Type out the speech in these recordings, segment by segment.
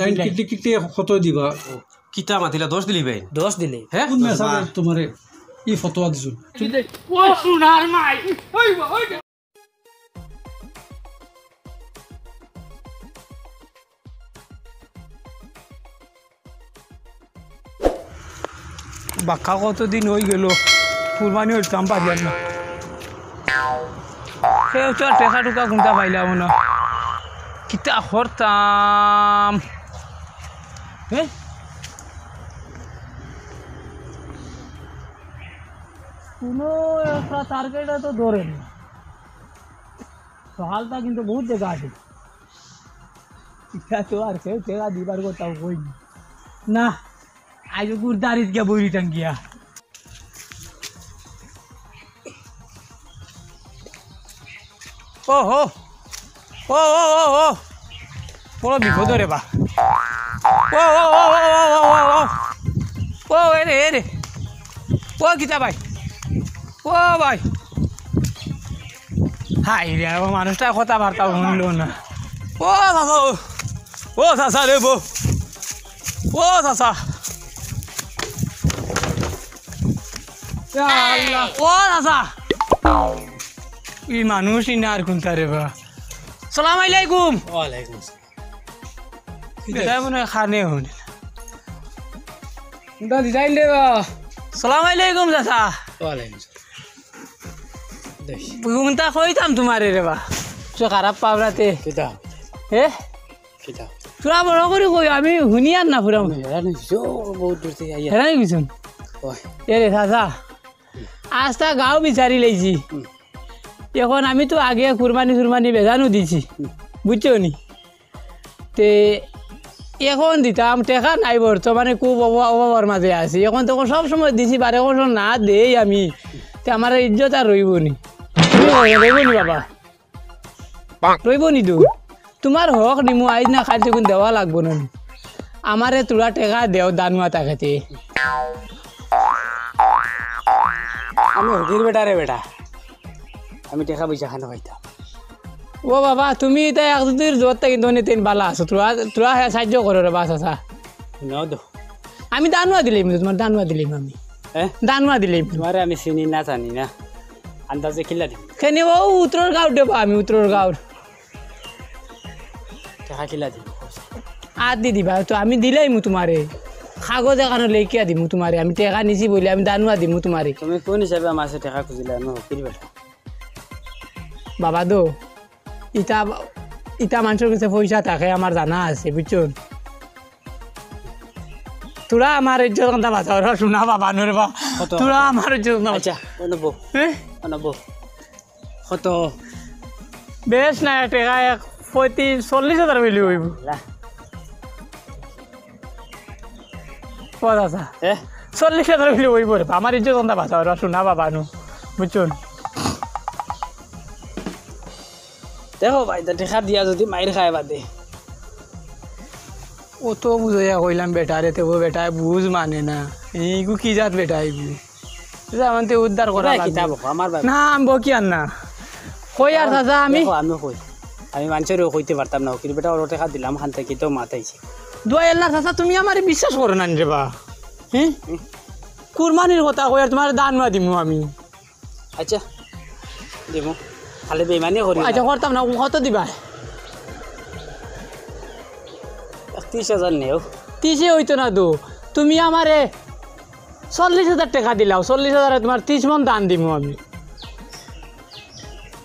তাই কিতে কিতে ফটো দিবা কিতা মাতিলা 10 দিলি ভাই 10 দিলে হ্যাঁ কোন মেসাজ তোমারে ই ফটো দিছুন ও সোনার মাই ওই ওই বাক্কা কতদিন হয়ে গেল কুরবানি হইতাম পারিয়ার না সেও তো টেকা টুকা কোনটা পাইলাম না কিতা করতাম হ্যাঁ কোনো একটা টার্গেট তো ধরে না সকালটা কিন্তু বহুত জায়গা আছে ইচ্ছা তো আর কেউ টেকা দিবার কথা কই না আজ গুরদারিত গিয়া বইরি টাঙ্গিয়া ও হো ও ও ও ও বড় বিপদ রে বা ও ও ও ও ও ও ও এরে এরে ও কিতা ভাই ও ভাই হাই রে মানুষটা কথাবার্তা শুনলো না ও চাচা ও চাচা রে বো ও চাচা ও চাচা ই মানুষ ইনা আর কোনটা রে বা সালাম আলাইকুম ওয়ালাইকুম এটা মনে খানে হন দা ডিজাইন দে সালাম আলাইকুম চাচা ওয়ালাইকুম দেখ কোনটা কইতাম তোমারে রে বা তো খারাপ পাবরাতে কিতা হে কিতা তোরা বড় করে কই আমি শুনি আর না ফুরাম জানি জো বহুত দূর থেকে আইয়া হেরাই গেছুন ওই এরে চাচা আজটা গাঁও বিচারি লাইছি এখন আমি তো আগে কুরবানি বেজানো দিছি বুঝছো নি তে এখন দিতাম টেকা নাই বর্তমানে খুব অভাবের মাঝে আছি এখন তখন সব সময় দিছি বারে এখন না দেই আমি তে আমার ইজ্জত আর রইব নি রইব নি বাবা রইব নি তো তোমার হক নিমু আইজ না খাইতে কোন দেওয়া লাগবো না আমারে তোরা টেকা দেও দানুয়া তাকাতে আমি হকির বেটা রে বেটা আমি টাকা পয়সা খানা পাইতাম ও বাবা তুমি তাই এক দুদিন জোরটা কিন্তু অনেক তিন বালা আছো তোরা তোরা সাহায্য করো রে বাস আসা নাও দো আমি দানুয়া দিলাম তোমার দানুয়া দিলাম আমি হ্যাঁ দানুয়া দিলাম তোমারে আমি চিনি না জানি না আন্দাজে কিলা দিম খেনি ও উত্তর গাঁও দেবো আমি উত্তর গাঁওর টাকা কিলা দিম আর দি দিবা তো আমি দিলাম তোমারে কাগজ এখানে লেখিয়া দিমু তোমারে আমি টেকা নিছি বলে আমি দানুয়া দিমু তোমারে তুমি কোন হিসাবে আমার কাছে টাকা খুঁজিলে আমি হকির বেটা বাবা দো ইটা ইটা মানুষের কাছে পয়সা থাকে আমার জানা আছে বুঝছো তোরা আমার ইজ্জত কথা বাঁচাও শোনা বাবা নুরে বা তোরা আমার ইজ্জত না আচ্ছা অনবো হ্যাঁ অনবো কত বেশ না টেকা 40,000 মিলি হইব লা পদ আছা হ্যাঁ 40,000 মিলি হইব রে আমার ইজ্জত কথা বাঁচাও শোনা বাবা নু বুঝছো দেখো ভাই টাকা দিয়া যদি মাইর খায় বাদে ও তো বুঝাইয়া কইলাম বেটা রে তেও বেটায় বুঝ মানে না এইগু কি জাত বেটা এইগু যেমনতে উদ্ধার করা কিতাব আমার ভাই না আমি বকি আর না কই আর দাদা আমি আমি কই আমি মানুষের কইতে পারতাম না হকির বেটা ওর টাকা দিলাম খান থেকে তো মাথাইছে দোয়া আল্লাহ দাদা তুমি আমার বিশ্বাস করো না রে বা হ্যাঁ কুরবানির কথা কই আর তোমার দান না দিমু আমি আচ্ছা দিমু খালি বেমানি করি আচ্ছা করতাম না কত দিবা 30,000 নেও 30 হইতো না দো তুমি আমারে 40,000 টাকা দিলাও 40,000 তোমার 30 মন দান দিমু আমি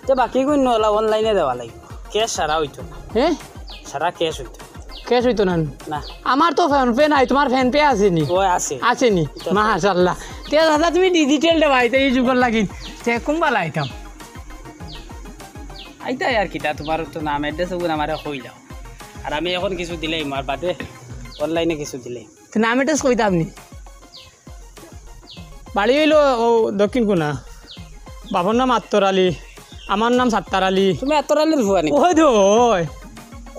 তো বাকি কোন নলা অনলাইনে দেওয়া লাগবে ক্যাশ সারা হইতো না হ্যাঁ সারা ক্যাশ হইতো ক্যাশ হইতো না না আমার তো ফোন পে নাই তোমার ফোন পে আসেনি ওই আছে আসেনি মাশাআল্লাহ তে দাদা তুমি ডিজিটাল দেবা আইতে এই যুগর লাগিন তে কোনবা লাইতাম আইতা আর কিটা তোমার তো নাম অ্যাড্রেস ওগুলো আমারে কইলাও আর আমি এখন কিছু দিলাই মার বাদে অনলাইনে কিছু দিলাই তো নাম এটা কইতাম নি বাড়ি হইলো ও দক্ষিণ কোনা বাবার নাম আত্তর আলী আমার নাম সাত্তার আলী তুমি এতরালের ভুয়া নাকি ওই তো ওই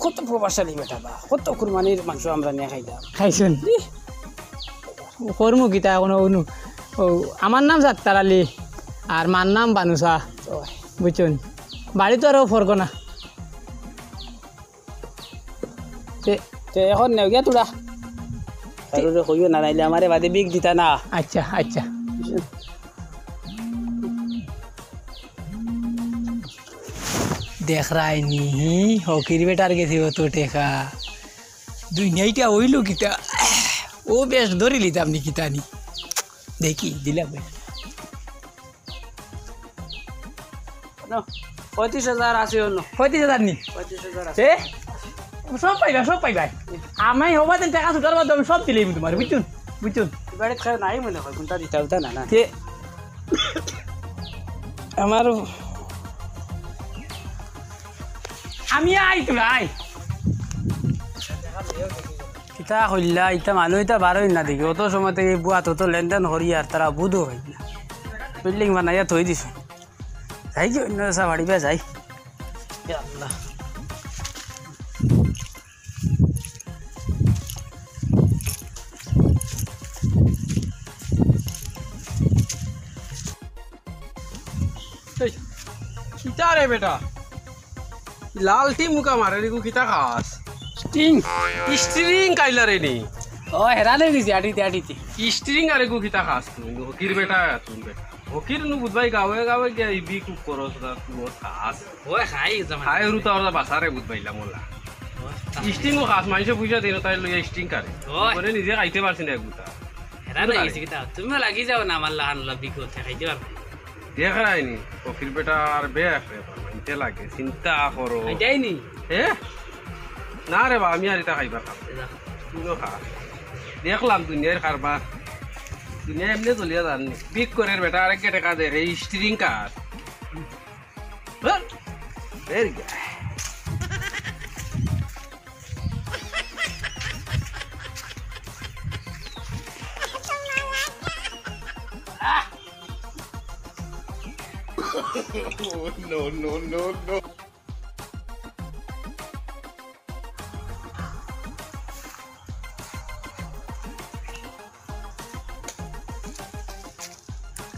কত প্রভাবশালী বেটা বা কত কুরবানির মাংস আমরা নিয়ে খাইতাম খাইছেন কর্ম গীতা এখন ও আমার নাম সাত্তার আলী আর মার নাম বানুসা বুঝছেন বাড়ি তো আরও ফরক না তো এখন নেও গিয়া তোরা কারোরে কইও না, নাইলে আমারে বাদে বিগ দিতা না। আচ্ছা আচ্ছা দেখ রাইনি হকির বেটার গেছে ও তো টেকা দুনিয়াইটা হইল কিতা ও বেশ ধরে লিতাম নি কিতানি দেখি দিলাম 35,000 আছে অন্য 35,000 নি 35,000 আছে। এ সব পাইবা আমি হবা দেন টাকা ছুটার মধ্যে আমি সব দিলেই তোমার বুঝছুন বাড়িতে খায় নাই মনে হয়, কোনটা দিতে হতা না না। তে আমার আমি আই তোরা আই কিতা হইলা ইতা মানুহ ইতা বারোই না দেখি অত সময় থেকে বুয়া তত লেনদেন করি আর তারা বুধও হয় না বিল্ডিং বানাইয়া থই দিছো যাই কি অন্য সব বাড়িবা যাই আল্লাহ কিতা রে বেটা লাল টি মুকা মারে রে কিতা খাস স্টিং স্ট্রিং কাইলা রে নি ও হেরালে গেছি আটিতে স্ট্রিং আরে গু কিতা খাস তুই হকির বেটা তুই বেটা হকির নু বুধবাই গাওয়ে গিয়া বি কুক করস না তুই খাস ও খাই জামা খাই রুতা ওরা বাসারে বুধবাইলা মোলা স্ট্রিং ও খাস মানুষে পয়সা দিন তাই লইয়া স্ট্রিং কারে করে নিজে খাইতে পারছিস না গুতা হেরালে গেছি কিতা তুমি লাগি যাও না আমার লাহান লাভ বিকো খাইতে পারবে দেখ রাইনি হকির বেটা আর বেশ মানতে লাগে চিন্তা করো যাইনি হে না রে বা আমি আর এটা খাইবা খাম তুইও খা দেখলাম দুনিয়ার কারবার দুনিয়া এমনি চলিয়া জানি বিক করে বেটা আরেক টাকা দে রে স্ট্রিং কার ভেরি গুড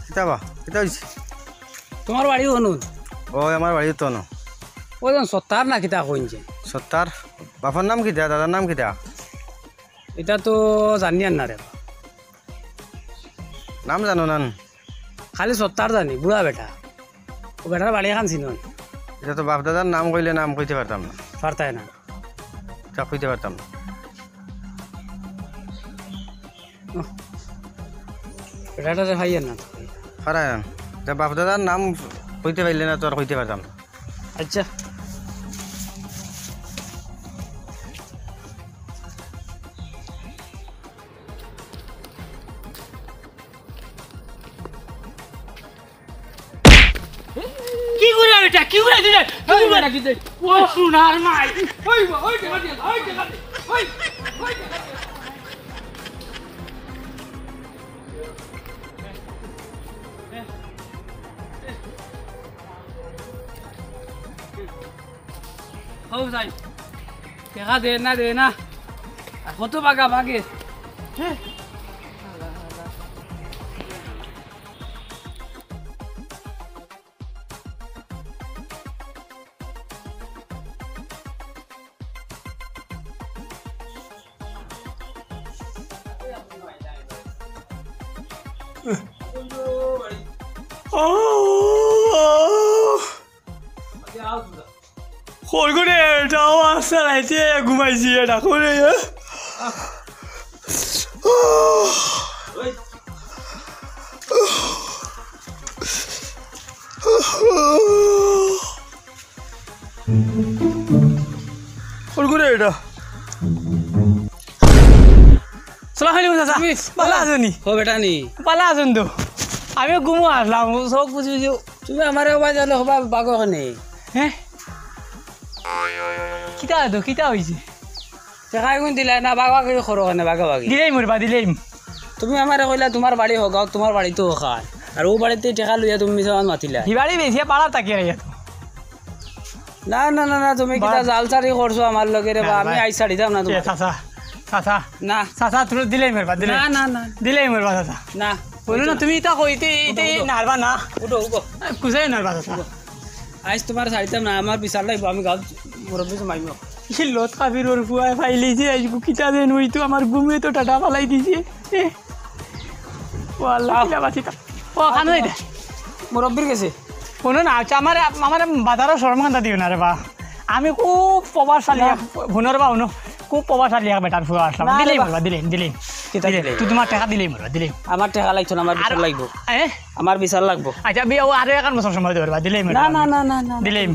কিতাবা কিতা হইছে তোমার বাড়ি অনুদ ও আমার বাড়ি তো ন ওজন সত্তার না কিতা কইছে সত্তার বাবার নাম কিতা দাদার নাম কিতা এটা তো জানি আর না রে নাম জানো নান খালি সত্তার জানি বুড়া বেটা ও বেটার বাড়ি এখন চিনো এটা তো বাপ দাদার নাম কইলে নাম কইতে পারতাম না পারতাই না তা কইতে পারতাম না বেটাটা ভাইয়ের না পারায় না তা বাপ দাদার নাম কইতে পারলে না তো আর কইতে পারতাম না আচ্ছা কি করে এটা কি করে দিলে ও সোনার মাই ওই ওই টাকা দিয়ে ওই টাকা দিয়ে ওই ওই টাকা দিয়ে হও যাই টাকা দে না আর কত বাগা বাগে হ্যাঁ কই করে এটাও আসছে রাইতে ঘুমাইছি এটা করে কই করে এটা সালাম আলাইকুম চাচা ভালো আছেন ও বেটা নি ভালো আছেন তো আমি ঘুমো আসলাম সব বুঝি তুমি আমার হবা জানো হবা বাগো খানে হ্যাঁ কিতা তো কিতা হয়েছে টাকা কোন দিলা না বাগা করে খরো খানে বাগা বাগি দিলেই মরবা দিলেই তুমি আমার কইলা তোমার বাড়ি হোক তোমার বাড়িতে খায় আর ও বাড়িতে টাকা লইয়া তুমি মিছামান মাতিলা হিবাড়ি বেশি পাড়া তাকিয়ে রাইয়া তো না না না না তুমি কিটা জাল চারি করছো আমার লগে রে বা আমি আই ছাড়ি দাম না এ তোমার চাচা চাচা না চাচা তুমি দিলেই মরবা দিলেই না না না দিলেই মরবা চাচা না বলো না তুমি এটা কইতে এটা নারবা না উঠো উঠো কুসাই নারবা চাচা আজ তোমার ছাড়িতাম না আমার বিচার লাগবে আমি গাঁত মুরব্বী মাইম লত কাবিরর ফুয়া ফাইলি যে আজকু কিতা দেন ওই তো আমার ঘুমে তো টাটা ফালাই দিছে ও আল্লাহ কিলা বাঁচিতা ও খানো এটা মুরব্বীর গেছে কোনো না আচ্ছা আমার আমার বাজারও শর্মান্তা দিও না রে বা আমি খুব প্রভাবশালী ভুনের বা শুনো খুব প্রভাবশালী এক বেটার ফুয়া আসলাম দিলেই মারবা দিলেই তুই তোমার টাকা দিলেই মারবা দিলেই আমার টাকা লাগতো না আমার বিচার লাগবো আমার বিচার লাগবো আচ্ছা বিয়ে ও আরো 1 বছর সময় ধরবা দিলেই না না না না না দিলেই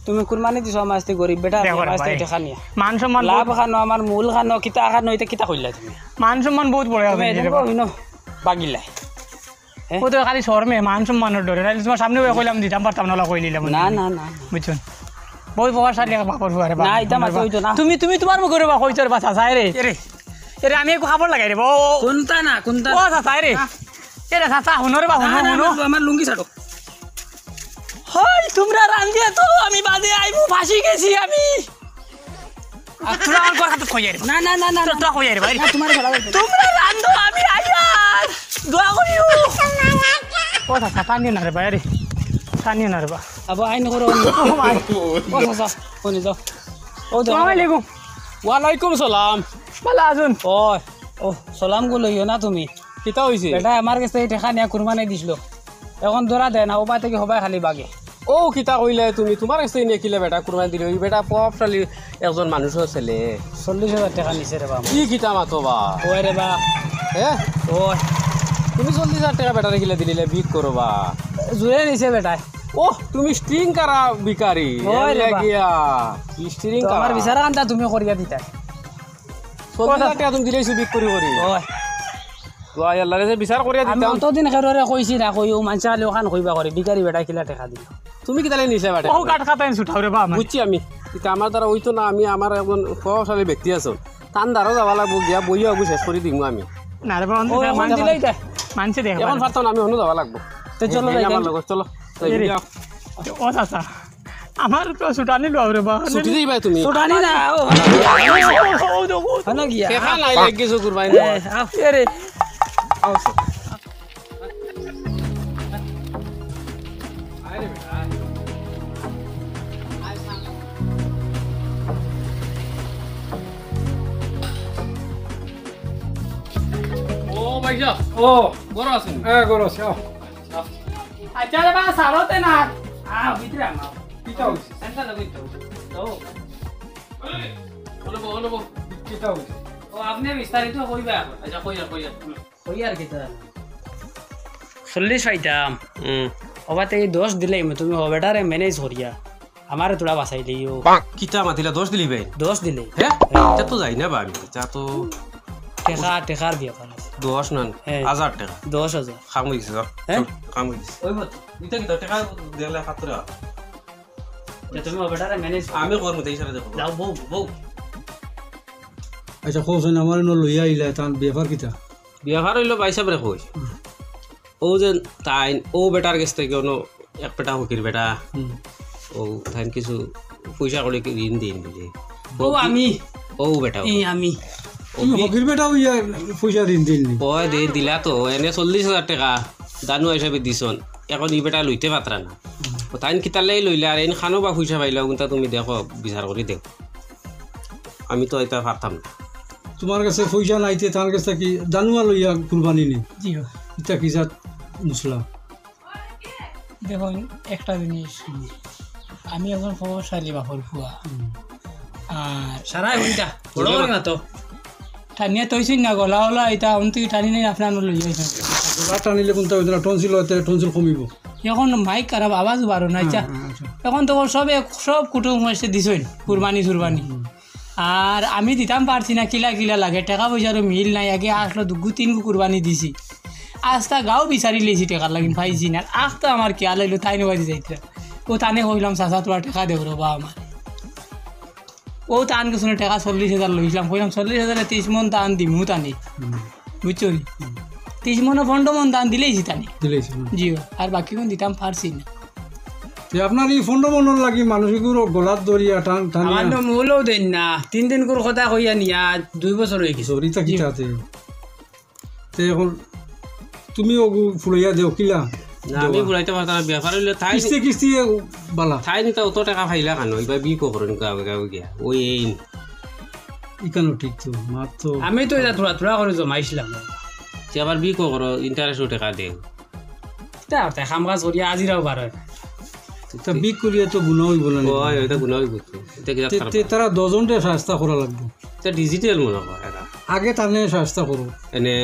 তুমি কুরবানি দিছো আমার আস্তে গরিব বেটা আমার আস্তে টাকা নিয়া মান সম্মান লাভ খানো আমার মূল খানো কিতা খানো এটা কিতা কইলা তুমি মান সম্মান বহুত বড় হবে বাগিলা ও তো খালি শর্মে মান সম্মানের ডরে নাইলে তোমার সামনে কইলাম দিতাম পারতাম না কই নিলাম না না না বুঝছেন বহুত প্রভাবশালী বাপর ফুয়ারে না এটা মাথা হইতো না তুমি তোমার মুখে রে বা কইছর বাছা চাই রে এরে আমি একটু খাবার লাগাই রে কোনটা না কোনটা ও চাই রে এরে চাচা হুনো রে বা হুনো আমার লুঙ্গি ছাড়ো হই তোমরা রান্দিয়া তো আমি বাদে আইবো ফাঁসি গেছি আমি তোমরা আমার ঘর হাতে কইয়ারে না না না না তোরা কইয়ারে ভাই তোমার ভালো লাগবে তোমরা রান্দো আমি আইয়ার দোয়া করিও ও চাচা পানি না রে ভাই রে পানি না রে বা আবো আইন করো ও চাচা কোনি যাও ও আসসালামু আলাইকুম ওয়ালাইকুম সালাম ভালো আছেন ও সালাম গো লইও না তুমি কিতা হইছে বেটা আমার কাছে টাকা নিয়া কুরবানি দিছিল এখন ধরা দেয় না ও বা থেকে সবাই খালি বাগে ও কিতা কইলে তুমি তোমার কাছে নিয়ে কিলে বেটা কুরবানি দিলে ওই বেটা প্রভাবশালী একজন মানুষের ছেলে 40,000 টাকা নিছে রে বা কি কিতা মাতো বা ওই রে বা হ্যাঁ ও তুমি 40,000 টাকা বেটা রেখিলে দিলে বিক করো বা জুড়ে নিছে বেটায় ও তুমি স্ট্রিং কারা বিকারি ওই রে বা। গিয়া স্ট্রিং তো কারা আমার বিচারা কান্তা তুমি করিয়া দিতা 40,000 টাকা তুমি দিলেছো বিক করি ওই তো আল্লাহ রে বিচার করিয়া আমি দিতাম অতদিন খেররে কইছি না কই ও মানুষ খালি ওখান কইবা করে বিকারি বেটা কিলা টাকা দিল তুমি কিতালে নিছে বেটা ও কাট খাতাইন ছুটাও রে বা আমার বুঝছি আমি এটা আমার দ্বারা হইতো না আমি আমার একজন প্রভাবশালী ব্যক্তি আছো টান দ্বারাও যাবা লাগবো গিয়া বইয়া বই শেষ করে দিম আমি না রে বা ও এখন দিলেই তাই মানছে দেখ এখন পারতাম না আমি হনু যাবা লাগবো তো চলো এই আমার লগত চলো এই রে। ও চাচা আমার তো ছুটানি লো রে বা ছুটি দিই ভাই তুমি ছোটানি না ও ও হলো গিয়া দেখা নাই লাগিছো কুরবানি আও রে ও ভাইয়া ও বড় আছেন গরস আও আচ্ছা রে বা সারতে না আ ভিতরে আমা কিতা হইছে সেন্টার লাগই তো তো বলো কিতা হইছে ও আপনি বিস্তারিত কইবা আচ্ছা কইয়া কই আর কিতা 40 পাইতাম ওবাতে 10 দিলেই তুমি হবেটারে ম্যানেজ করিয়া আমারে তোরা বাঁচাই দিও কিতা মাতিলা 10 দিলি ভাই 10 দিলেই হ্যাঁ এটা তো যাই না বা আমি এটা তো টেকার ব্যাপার আছে 10 নন হ্যাঁ। 1000 টাকা 10,000 খাম হইছে হ্যাঁ? খাম হইছে ওই মত এটা কি টাকা দিলে খাতরা যে তুমি হবেটারে ম্যানেজ আমি করব তাই সারা দেখো যাও বউ আচ্ছা কওছেন আমার ন লইয়া আইলা তান ব্যাপার কিতা বিয়াভার হইলো বাইসাব রে কই ও যে তাই ও বেটার কাছ থেকে কোনো এক পেটা হকির বেটা ও তাই কিছু পয়সা করে ঋণ দিন বুঝে ও আমি ও বেটা আমি তুমি হকির বেটা হইয়া পয়সা দিন দিলনি ওই দে দিলা তো এনে 40,000 টাকা দানু হিসাবে দিছন এখন ই বেটা লইতে পাত্রা না তাই কিতালেই লইলে আর এনে খানো বা পয়সা পাইলা কিন্তু তুমি দেখো বিচার করে দেও আমি তো এটা পারতাম না তোমার কাছে পয়সা নাইতে তার কাছে কি জানুয়া লইয়া কুরবানি নি জি ইটা কি জাত মুসলা দেখুন একটা জিনিস আমি এখন প্রভাবশালী বাপর ফুয়া আর সারাই হইতা বড় করে না তো টানিয়া তৈছিন না গলা হলা এটা অন্তি টানি নেই আপনার লই যাইছেন গলা টানিলে কোনটা হইতো টনসিল হতে টনসিল কমিব এখন মাইক খারাপ আওয়াজ বারো না আচ্ছা এখন তো সব কুটুম এসে দিছই কুরবানি সুরবানি আর আমি দিতাম পারছি না কিলা লাগে টাকা পয়সারও মিল নাই আগে আসলো 2-3 কুরবানি দিছি আস্তা গাও বিচারি লেছি টাকা লাগিন পাইছি না আস্তা আমার কে আলাইলো তাই নবাজি যাইতে ও তানে কইলাম চাচা তোরা টাকা দেব রবা আমার ও টান কিছু টাকা 40,000 লইছিলাম কইলাম 40,000 30 মন টান দিমু টানি বুঝছো 30 মন 15 মন টান দিলেই টানি দিলেছি জি আর বাকি কোন দিতাম পারছি না তে আপনার এই ফন্ড মনর লাগি মানুষগুলো গলাত দরিয়া টান টান আমার তো মূলও দেন না 3 দিন করে কথা কইয়া নিয়া 2 বছর হয়ে গেছে সরিতা কিটাতে তে এখন তুমি ওগু ফুলাইয়া দেও কিলা না আমি ঘুরাইতে পারতাম না ব্যাপার হইলে তাই কিস্তি কিস্তি বালা তাই নিতা অত টাকা ফাইলা কেন এবার বি করেন গাঁৱে গাঁৱে গিয়া ওই এই ইকানো ঠিক তো মাত্র আমি তো এটা থোড়া করে জমাইছিলাম সে আবার বি করো ইন্টারেস্টও টাকা দেও তা কাম কাজ করি আজিরাও বার হয় তা বিক করিয়া তো গুণা হইব না ওই ওইটা গুণা হইব তো এটা কি খারাপ তারা দজনটে সাস্তা করা লাগবে এটা ডিজিটাল মনে হয় এটা আগে টানে সাস্তা করো এনে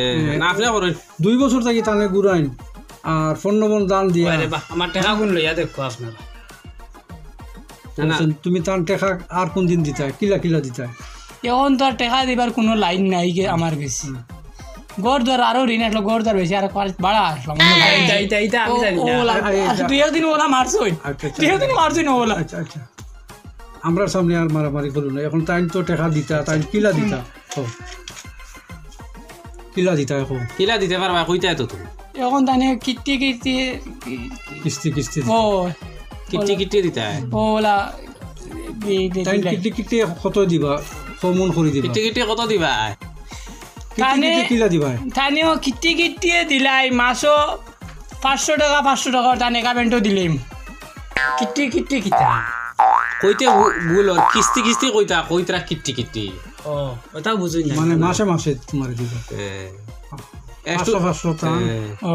না আপনি করেন 2 বছর থাকি টানে ঘুরাইন আর ফোন নম্বর দান দিয়া আরে বাহ আমার টাকা গুণ লইয়া দেখো আপনারা না তুমি টান টেকা আর কোন দিন দিতা কিলা কিলা দিতা এখন তো আর টাকা দিবার কোনো লাইন নাই গে আমার বেশি গড় দর আরো ঋণ আসলো গড় দর বেশি আর বাড়া আসলাম এইটা আমি জানি না দুই একদিন ওলা মারছই আচ্ছা আচ্ছা দুই একদিন মারছই না ওলা আচ্ছা আচ্ছা আমরা সামনে আর মারামারি করো না এখন টাইম তো টেকা দিতা টাইম কিলা দিতা কিলা দিতা এখন কিলা দিতে পারবা কইতাই তো তুমি এখন তানে কিত্তি কিত্তি কিস্তি কিস্তি ও কিটি কিটি দিতে ওলা টাইম কিটি কিটি কত দিবা কমন করে দিবা কিটি কিটি কত দিবা কিটি টানে কিটি কিলা দিবা তানেও কিত্তি কিত্তিয়ে দিলাই মাসও 500 টাকা টানে কামেন্টও দিলাম কিত্তি কিত্তি কিতা কইতে ভুল কিস্তি কিস্তি কইতা কইতরা কিটি কিটি ও ওটাও বুঝুই না মানে মাসে মাসে তোমার দিবা একটু 500 টান ও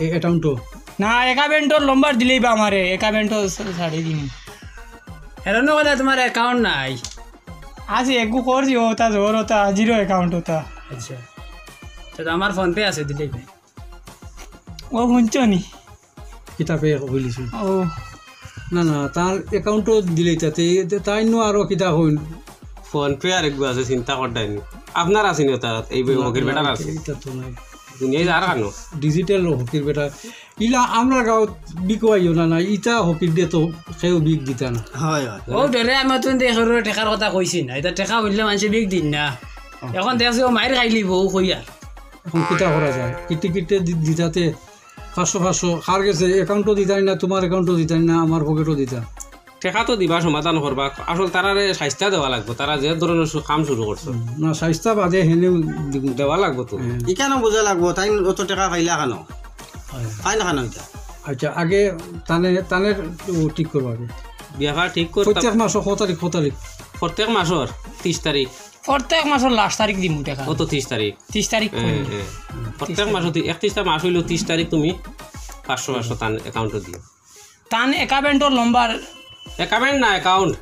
এই অ্যাকাউন্টও না একাবেন্টর লম্বার দিলেই বা আমারে একাবেন্ট ছাড়ি দিম হেরন কথা তোমার অ্যাকাউন্ট নাই আছে একগু করছি ওটা জোর ওটা জিরো অ্যাকাউন্ট ওটা আচ্ছা তো আমার ফোন পে আছে দিলেই ভাই ও শুনছো নি কিতাবে হইলিছো ও না না তার অ্যাকাউন্টও দিলেই তাতে তাই নো আরো কিতা হইল ফোন পে আর একগু আছে চিন্তা করতাইনি আপনার আছে নি তার এই হকির বেটার আছে এটা তো নাই দুনিয়ায় যার কানো ডিজিটাল হকির বেটা ইলা আমরা গাঁৱত বিকুৱাইও না ইটা হকির দিয়ে তো সেও বিক দিতা না হয় হয় ও ধরে আমি তো দেখো টেকার কথা কইছি না এটা টেকা হইলে মানুষে বিক দিন না এখন দেখছি ও মায়ের খাইলি বউ কইয়া এখন কিতা করা যায় কিটি কিটে দিতাতে 500 খার গেছে অ্যাকাউন্টও দিতাই না তোমার অ্যাকাউন্টও দিতাই না আমার পকেটও দিতা টেকা তো দিবা সমাধান করবা আসল তারারে স্বাস্থ্য দেওয়া লাগবে তারা যে ধরনের কাম শুরু করছে না স্বাস্থ্য বাদে হেনেও দেওয়া লাগবে তো ইকানো বোঝা লাগবো তাই অত টাকা পাইলা কেন পাই না কেন এটা আচ্ছা আগে টানের ঠিক করবো আগে বিয়া ঠিক করতে প্রত্যেক মাসে কত তারিখ প্রত্যেক মাসের 30 তারিখ প্রত্যেক মাসের লাস্ট তারিখ দিমু টাকা কত 30 তারিখ 30 তারিখ করি। প্রত্যেক মাসে 31টা মাস হইলো 30 তারিখ তুমি 500 তান অ্যাকাউন্টে দিও তান একাবেন্টর লম্বার অ্যাকাউন্ট না অ্যাকাউন্ট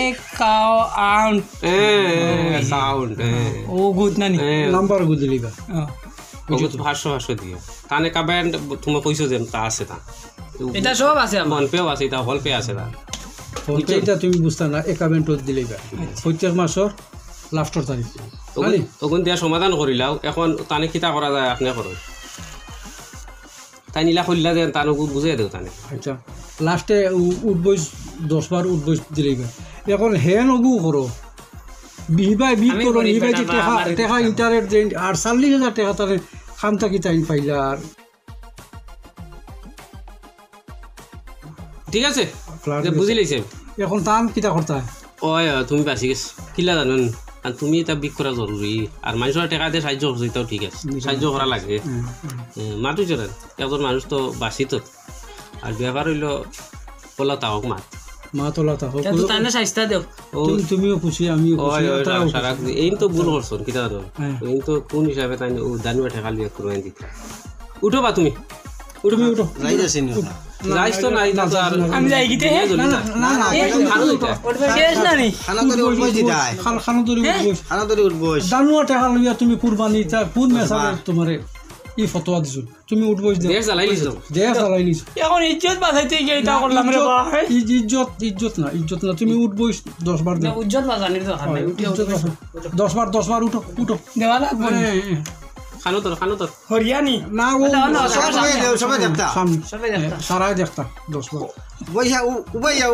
একাউন্ট অ্যাকাউন্ট ও গুড নানি নাম্বার গুজলিবা 500 দিও তান অ্যাকাউন্ট তুমি কইছো যে তা আছে তা এটা সব আছে আমার ফোন পেও আছে তা হল পে আছে তা এটা তুমি বুঝতা না অ্যাকাউন্টত দিলেবা প্রত্যেক মাসের লাস্টের তারিখ ওগুন দিয়া সমাধান করিলাও এখন তানে কিতা করা যায় আপনি করুন তাই নীলা খুললা দেন তান বুঝাই দেও তানে আচ্ছা লাস্টে উঠবই 10 বার উঠবই দিলেবা এখন হেন ওগু করো বিবাই বিক করো নিবাই টাকা ইন্টারনেট দেন আর 40,000 টাকা তারে খাম থাকি তাইন পাইলা আর ঠিক আছে বুঝি লাইছে এখন তান কিতা করতা ওই তুমি বাঁচি গেছ কিলা জানেন আর তুমি এটা বিক করা জরুরি আর মানুষের টাকা দিয়ে সাহায্য করছে এটাও ঠিক আছে সাহায্য করা লাগে মাতু চলেন একজন মানুষ তো বাঁচি তো আর ব্যাপার হইল বলা তাওক মাত মা তোলা তা হোক তো তানে স্বাস্থ্য দেও তুমিও খুশি আমিও খুশি সারা এই তো ভুল করছো কিতা জানো এই তো কোন হিসাবে তাই দানুয়া ঠেকা লিয়ে করবেন দিতে উঠো বা তুমি তুমি উঠো যাই যাচ্ছে নি যাইছ তো নাই না আমি যাই গিতে না না শেষ না নি খানা তরি উঠবই দিদাই খানা তরি খানা তরি উঠবই দানুয়া টাকা লইয়া তুমি কুরবানি তা কোন মেসাবে তোমারে ই ফতোয়া দিছো তুমি উঠবই দে দেশ জ্বালাই লিছো যে চালাই নিছো এখন ইজ্জত বাঁচাইতে গিয়ে এটা করলাম রে বাবা ইজ্জত না তুমি উঠবই 10 বার দে উজ্জ্বল বাজানির দরকার নাই উঠে 10 বার উঠো দেওয়া লাগবে খানো তোর হরিয়ানি না ও সবাই দেখতা সবাই দেখতা সারাই দেখতা 10 বার বইয়া উবাইয়া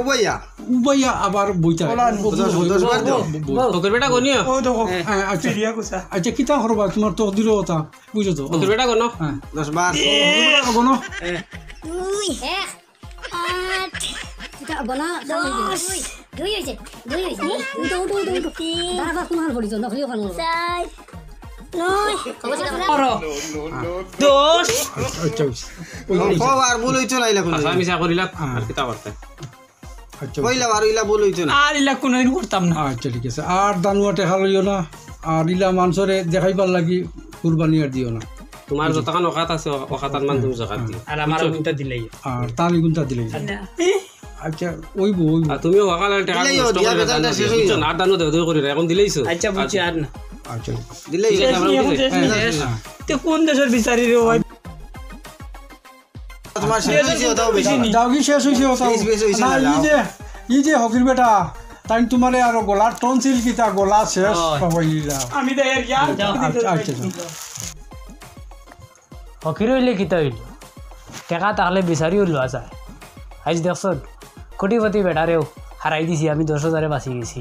উবাইয়া আবার বইতা 10 বার দাও ওকে বেটা গনিও ও দেখো আচ্ছা ফিরিয়া কুসা আচ্ছা কিতা করবা তোমার তো দিল ওটা বুঝছো তো ওকে বেটা গনো হ্যাঁ 10 বার গনো 2 1 8 এটা বনা 10 2 হইছে উঠো বাবা কুমার পড়িছো নখলি ওখানে 4 নয় খবর ছিল করো 10 আচ্ছা আর বল হইতো না ইলা আশা মিশা করিলা আর কিতা করতে আচ্ছা কইলা আর ইলা বল হইতো না আর ইলা কোনোদিন করতাম না আচ্ছা ঠিক আছে আর দানুয়া টেকা লইও না আর ইলা মানুষরে দেখাইবার লাগি কুরবানি আর দিও না তোমার যতক্ষণ অকাত আছে অকাতার মান তুমি জাকাত দিও আর আমার ওইটা দিলেই আর তানি গুনতা দিলে আচ্ছা ওইব আর তুমিও অকালে টাকা দিলেই নষ্ট দিয়া করে বেতনটা শেষ হয়ে যাবে। আর দানো দেও দেও করি এখন দিলেইছো আচ্ছা বুঝছি আর না আচ্ছা দিলেই ঠিক আছে, আমরা বুঝি। তে কোন দেশের বিচারি রে ভাই তোমার শেষ হইছে দাও বেশি দাও কি শেষ হইছে ওটা শেষ বেশ হইছে না না, ই যে হকির বেটা তাই তোমারে আর গলার টনসিল কিতা গলা শেষ হইলা আমি তো এর ইয়া আচ্ছা আচ্ছা হকির হইলে কিতা হইল টেকা তাহলে বিচারিও লোৱা যায় আজ দেখছ কোটিপতি বেটারেও হারাই দিছি আমি 10,000 বাঁচি গেছি